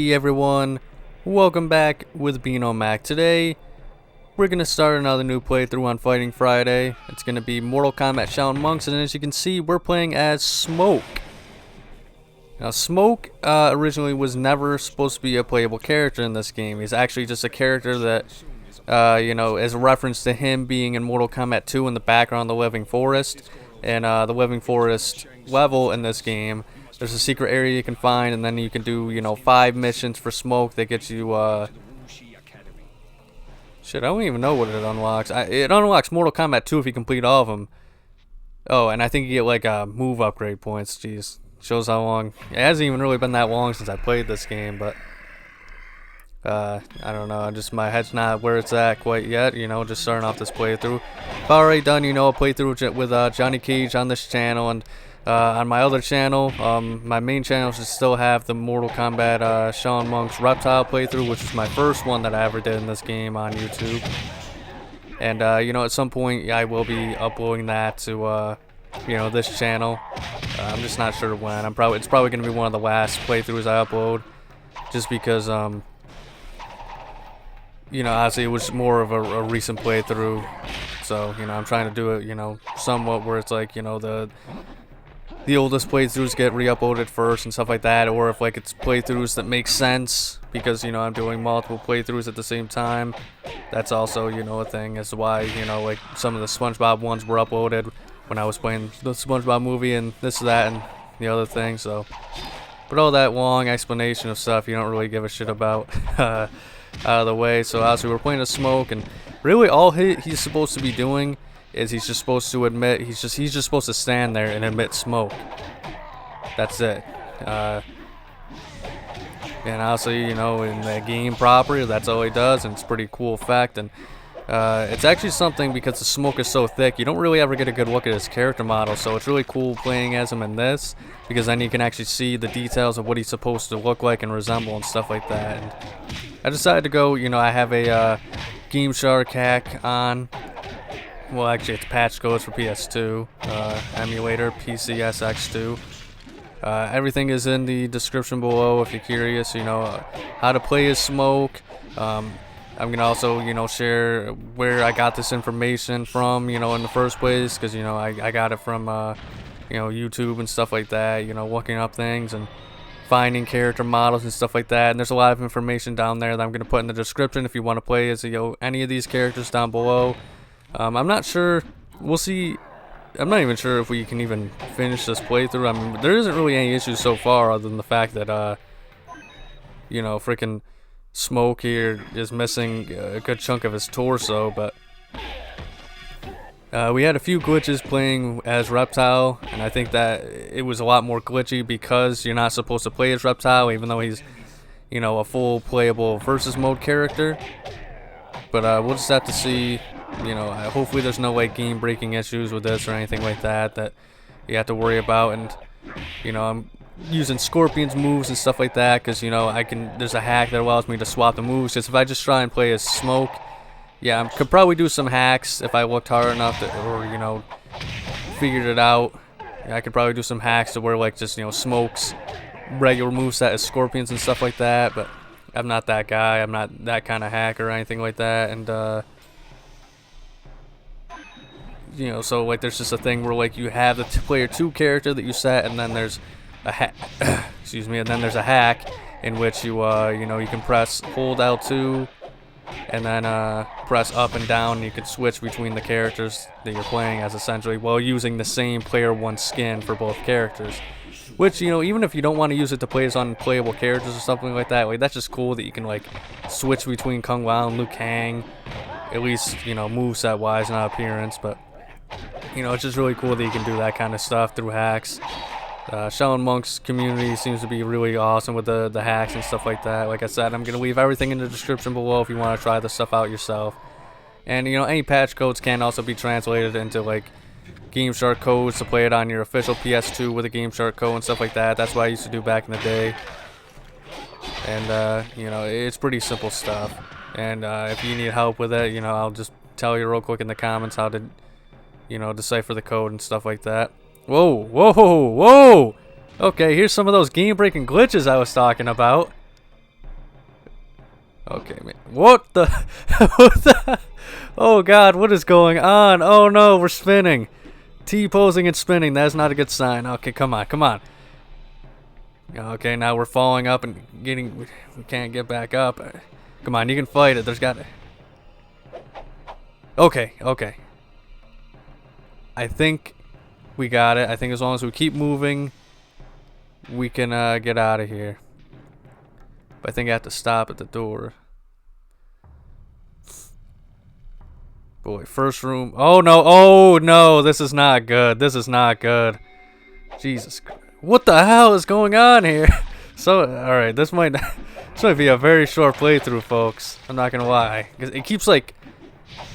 Hey everyone, welcome back with being on Mac. Today we're gonna start another new playthrough on Fighting Friday. It's gonna be Mortal Kombat Shaolin Monks, and as you can see, we're playing as Smoke. Now Smoke originally was never supposed to be a playable character in this game. He's actually just a character that is a reference to him being in Mortal Kombat 2 in the background of the Living Forest. And the Living Forest level in this game, there's a secret area you can find, and then you can do, 5 missions for Smoke that gets you, shit, I don't even know what it unlocks. It unlocks Mortal Kombat 2 if you complete all of them. Oh, and I think you get, move upgrade points. Jeez, shows how long. It hasn't even really been that long since I played this game, but, I don't know, my head's not where it's at quite yet, just starting off this playthrough. I've already done, a playthrough with, Johnny Cage on this channel, and on my other channel, my main channel should still have the Mortal Kombat Shaolin Monks Reptile playthrough, which is my first one that I ever did in this game on YouTube. And, at some point I will be uploading that to, this channel. I'm just not sure when. It's probably going to be one of the last playthroughs I upload, just because, honestly, it was more of a recent playthrough. So, I'm trying to do it, somewhat where it's like, the oldest playthroughs get re-uploaded first and stuff like that, or if it's playthroughs that make sense because I'm doing multiple playthroughs at the same time. That's also a thing as to why some of the SpongeBob ones were uploaded when I was playing the SpongeBob movie and this, that, and the other thing. So, but all that long explanation of stuff you don't really give a shit about out of the way. So obviously we're playing a Smoke, and really all he's supposed to be doing is he's just supposed to admit, he's just supposed to stand there and admit Smoke. That's it. And honestly, in the game proper, that's all he does, and it's a pretty cool effect. And it's actually something, because the Smoke is so thick, you don't really ever get a good look at his character model. So it's really cool playing as him in this, because then you can actually see the details of what he's supposed to look like and resemble and stuff like that. And I decided to go, I have a GameShark hack on. Well, actually, it's patch codes for PS2, Emulator PCSX2. Everything is in the description below if you're curious, how to play as Smoke. I'm going to also, share where I got this information from, in the first place, because, I got it from, YouTube and stuff like that, looking up things and finding character models and stuff like that. And there's a lot of information down there that I'm going to put in the description if you want to play as, any of these characters down below. I'm not sure. We'll see. I'm not even sure if we can even finish this playthrough. I mean, there isn't really any issues so far, other than the fact that, freaking Smoke here is missing a good chunk of his torso. But we had a few glitches playing as Reptile, and I think that it was a lot more glitchy because you're not supposed to play as Reptile, even though he's, a full playable versus mode character. But we'll just have to see. Hopefully there's no game breaking issues with this or anything like that you have to worry about. And I'm using Scorpion's moves and stuff like that, because there's a hack that allows me to swap the moves. Because if I just try and play as Smoke, I could probably do some hacks if I looked hard enough or figured it out. I could probably do some hacks to where Smoke's regular moveset is Scorpion's and stuff like that. But I'm not that guy. I'm not that kind of hacker or anything like that. And so there's just a thing where you have the player 2 character that you set, and then there's a hack. Excuse me, and then there's a hack in which you you can press hold L2 and then press up and down, and you can switch between the characters that you're playing as, essentially, while using the same player 1 skin for both characters. Which, even if you don't want to use it to play as unplayable characters or something like that, that's just cool that you can switch between Kung Lao and Liu Kang, at least moveset wise, not appearance. But it's just really cool that you can do that kind of stuff through hacks. Shaolin Monks community seems to be really awesome with the hacks and stuff like that. Like I said, I'm going to leave everything in the description below if you want to try this stuff out yourself. And, any patch codes can also be translated into, GameShark codes to play it on your official PS2 with a GameShark code and stuff like that. That's what I used to do back in the day. And, it's pretty simple stuff. And if you need help with it, I'll just tell you real quick in the comments how to decipher the code and stuff like that. Whoa, whoa, whoa! Okay, here's some of those game-breaking glitches I was talking about. Okay, man. What the? What the? Oh God, what is going on? Oh no, we're spinning. T-posing and spinning. That's not a good sign. Okay, come on, come on. Okay, now we're falling up and getting. We can't get back up. Come on, you can fight it. There's got. Okay, okay. I think we got it. I think as long as we keep moving, we can get out of here. But I think I have to stop at the door. Boy, first room. Oh no! Oh no! This is not good. This is not good. Jesus Christ. What the hell is going on here? So, alright, this might be a very short playthrough, folks. I'm not gonna lie. 'Cause it keeps, like,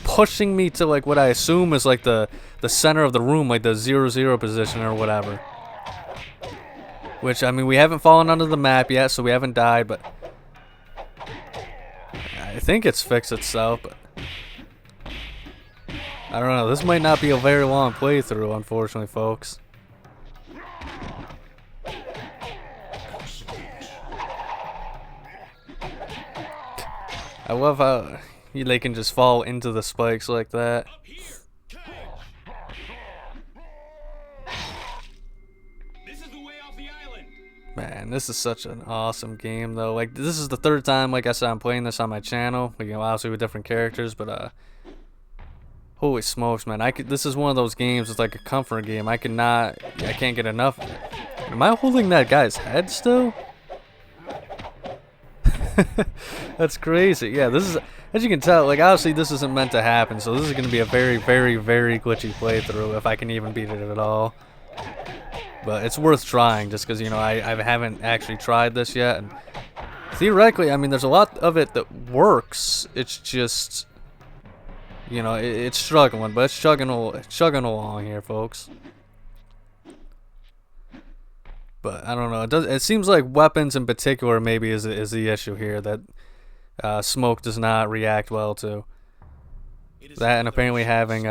pushing me to, like, what I assume is, like, the center of the room, like the 0-0 position or whatever. Which, I mean, we haven't fallen under the map yet, so we haven't died, but I think it's fixed itself, but I don't know. This might not be a very long playthrough, unfortunately, folks. I love how they can just fall into the spikes like that. Man, this is such an awesome game, though. Like, this is the third time, like I said, I'm playing this on my channel. You know, obviously with different characters, but holy smokes, man! This is one of those games. It's like a comfort game. I can't get enough of it. Am I holding that guy's head still? That's crazy. Yeah, this is, as you can tell, like, obviously this isn't meant to happen, so this is going to be a very, very, very glitchy playthrough if I can even beat it at all. But it's worth trying just because, you know, I haven't actually tried this yet. And theoretically, I mean, there's a lot of it that works. It's just, you know, it's struggling, but it's chugging along here, folks. But I don't know. It seems like weapons in particular maybe is the issue here that smoke does not react well to. That and apparently having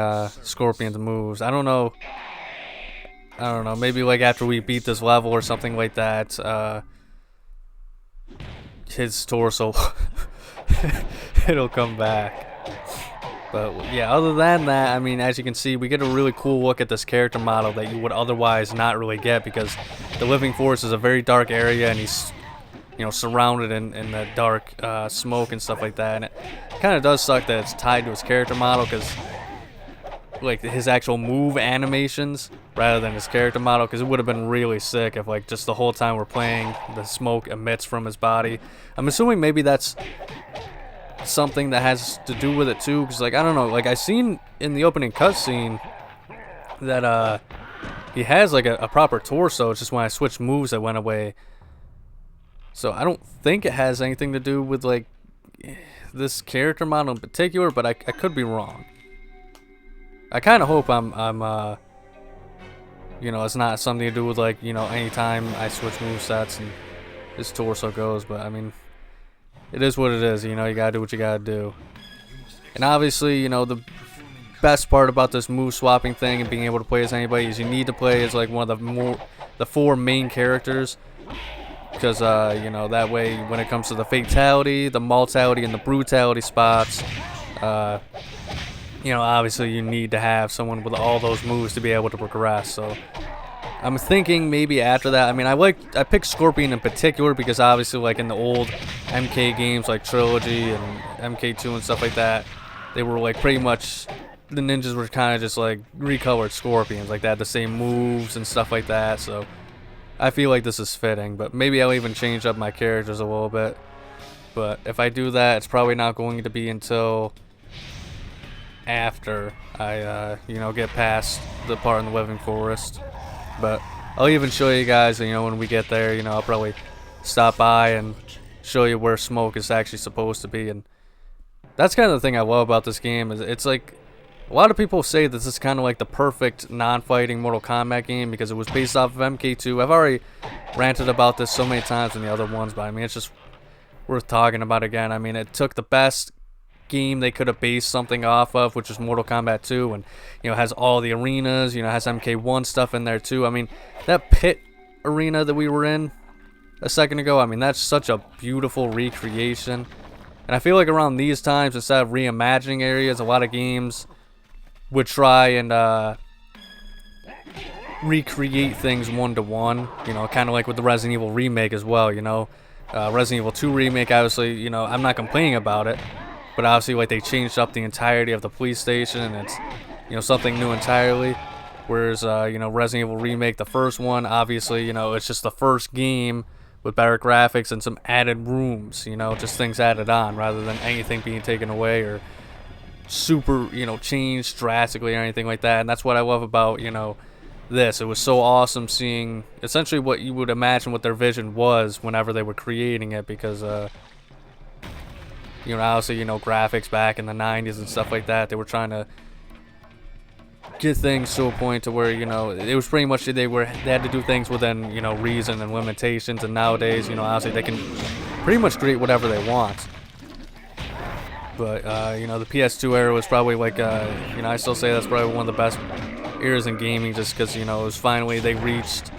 Scorpion's moves. I don't know. Maybe like after we beat this level or something like that, his torso it'll come back. But yeah, other than that, I mean, as you can see, we get a really cool look at this character model that you would otherwise not really get, because the living forest is a very dark area and he's, you know, surrounded in the dark smoke and stuff like that. And it kind of does suck that it's tied to his character model, because like his actual move animations rather than his character model, because it would have been really sick if like just the whole time we're playing the smoke emits from his body. I'm assuming maybe that's something that has to do with it too, because like I don't know, like I seen in the opening cutscene that he has like a proper torso. It's just when I switched moves it went away. So I don't think it has anything to do with like this character model in particular, but I could be wrong. I kind of hope I'm you know, it's not something to do with like, you know, anytime I switch movesets and his torso goes, but I mean, it is what it is, you know, you gotta do what you gotta do. And obviously, you know, the best part about this move swapping thing and being able to play as anybody is you need to play as like one of the four main characters, because you know, that way when it comes to the fatality, the multality, and the brutality spots, you know, obviously you need to have someone with all those moves to be able to progress. So I'm thinking maybe after that, I mean, I picked Scorpion in particular because obviously like in the old MK games like Trilogy and MK2 and stuff like that, they were like pretty much, the ninjas were kind of just like recolored Scorpions, like they had the same moves and stuff like that. So I feel like this is fitting, but maybe I'll even change up my characters a little bit. But if I do that, it's probably not going to be until after I you know, get past the part in the living forest. But I'll even show you guys, you know, when we get there, you know, I'll probably stop by and show you where smoke is actually supposed to be. And that's kind of the thing I love about this game, is it's like, a lot of people say this is kind of like the perfect non-fighting Mortal Kombat game because it was based off of MK2. I've already ranted about this so many times in the other ones, but I mean, it's just worth talking about again. I mean, it took the best game they could have based something off of, which is Mortal Kombat 2, and you know, has all the arenas, you know, has MK1 stuff in there too. I mean, that pit arena that we were in a second ago, I mean, that's such a beautiful recreation. And I feel like around these times, instead of reimagining areas, a lot of games would try and recreate things one-to-one, you know, kind of like with the Resident Evil remake as well, you know. Resident Evil 2 remake, obviously, you know, I'm not complaining about it, but obviously, like, they changed up the entirety of the police station, and it's, you know, something new entirely. Whereas, you know, Resident Evil remake, the first one, obviously, you know, it's just the first game with better graphics and some added rooms, you know, just things added on rather than anything being taken away or super, you know, changed drastically or anything like that. And that's what I love about, you know, this. It was so awesome seeing essentially what you would imagine what their vision was whenever they were creating it, because you know, obviously, you know, graphics back in the 90s and stuff like that, they were trying to get things to a point to where, you know, it was pretty much they had to do things within, you know, reason and limitations. And nowadays, you know, obviously they can pretty much create whatever they want. But you know, the PS2 era was probably like you know, I still say that's probably one of the best eras in gaming, just because, you know, it was finally they reached,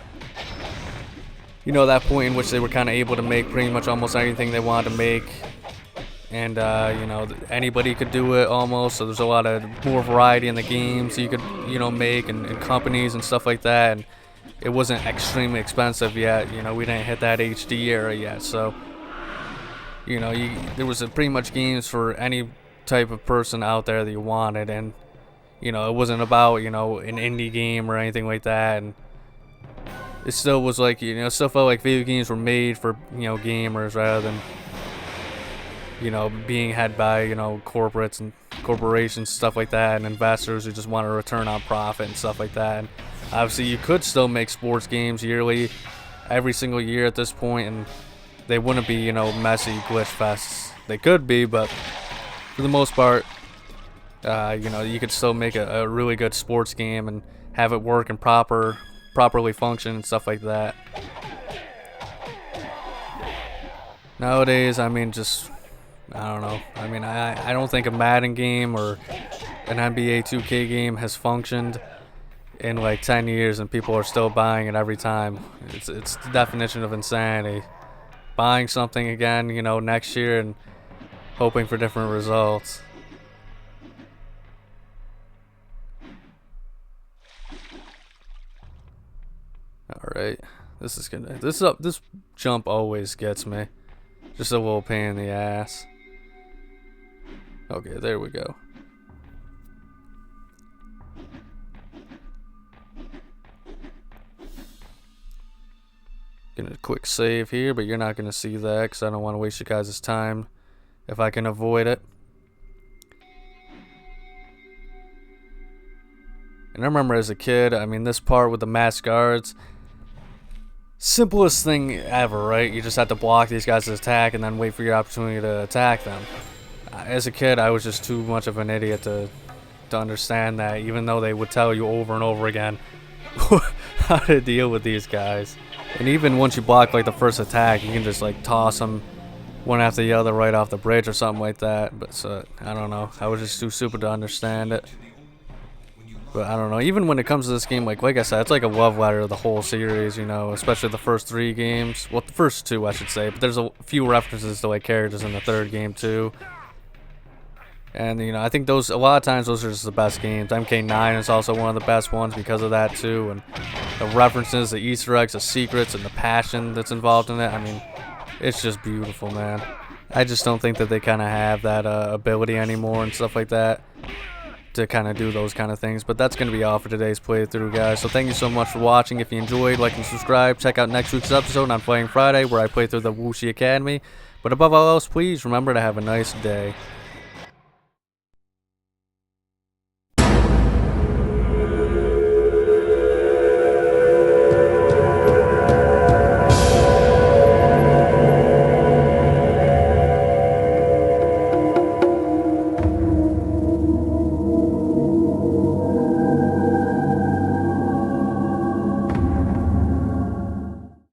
you know, that point in which they were kind of able to make pretty much almost anything they wanted to make. And you know, anybody could do it almost, so there's a lot of more variety in the games you could, you know, make, and companies and stuff like that. And it wasn't extremely expensive yet, you know, we didn't hit that HD era yet, so, you know, there was pretty much games for any type of person out there that you wanted. And, you know, it wasn't about, you know, an indie game or anything like that. And it still was like, you know, it still felt like video games were made for, you know, gamers rather than, you know, being had by, you know, corporates and corporations, stuff like that, and investors who just want a return on profit and stuff like that. And obviously you could still make sports games yearly, every single year at this point, and they wouldn't be, you know, messy glitch fests. They could be, but for the most part, you know, you could still make a really good sports game and have it work and properly function and stuff like that. Nowadays, I mean, just, I don't know. I mean, I don't think a Madden game or an NBA 2K game has functioned in like 10 years and people are still buying it every time. It's the definition of insanity. Buying something again, you know, next year and hoping for different results. Alright. This jump always gets me. Just a little pain in the ass. Okay, there we go. Gonna quick save here, but you're not gonna see that because I don't want to waste you guys' time if I can avoid it. And I remember as a kid, I mean, this part with the masked guards, simplest thing ever, right? You just have to block these guys' attack and then wait for your opportunity to attack them. As a kid, I was just too much of an idiot to understand that, even though they would tell you over and over again how to deal with these guys. And even once you block like the first attack, you can just like toss them one after the other right off the bridge or something like that. But so, I don't know, I was just too stupid to understand it. But I don't know, even when it comes to this game, like I said, it's like a love letter to the whole series, you know, especially the first 3 games. Well, the first 2, I should say, but there's a few references to like characters in the 3rd game too. And, you know, I think a lot of times those are just the best games. MK9 is also one of the best ones because of that too. And the references, the Easter eggs, the secrets, and the passion that's involved in it. I mean, it's just beautiful, man. I just don't think that they kind of have that ability anymore and stuff like that to kind of do those kind of things. But that's going to be all for today's playthrough, guys. So thank you so much for watching. If you enjoyed, like and subscribe. Check out next week's episode on Playing Friday, where I play through the Wuxi Academy. But above all else, please remember to have a nice day.